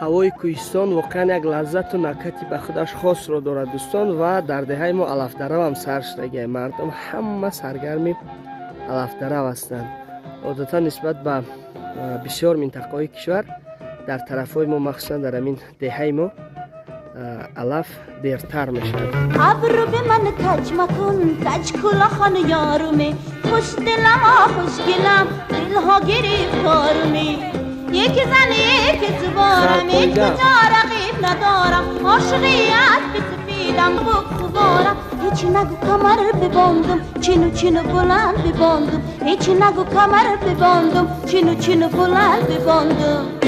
ҳавои кӯҳистон воқеан як лаззату накати ба худаш хосро дорад дӯстон ва дар деҳаи мо алафдарав сар шудагиа. Мардум ҳама саргарми алафдарав ҳастанд. одатан нисбат ба бисёр минтақаҳои кишвар дар тарафҳои мо махсусан дар ҳамин деҳаи мо алаф дертар мешавад. ابرو به من کج مکن کج کلاخان یارومه خوش دلم خوشگلم دلها گرفتارمه یکی زن یکی زبارم هیچ کجا رقیب ندارم عاشقیت به سفیدم بخوارم هیچ نگو کمر ببندم چینو چینو بلند ببندم هیچ نگو کمر ببندم چینو چینو بلند ببندم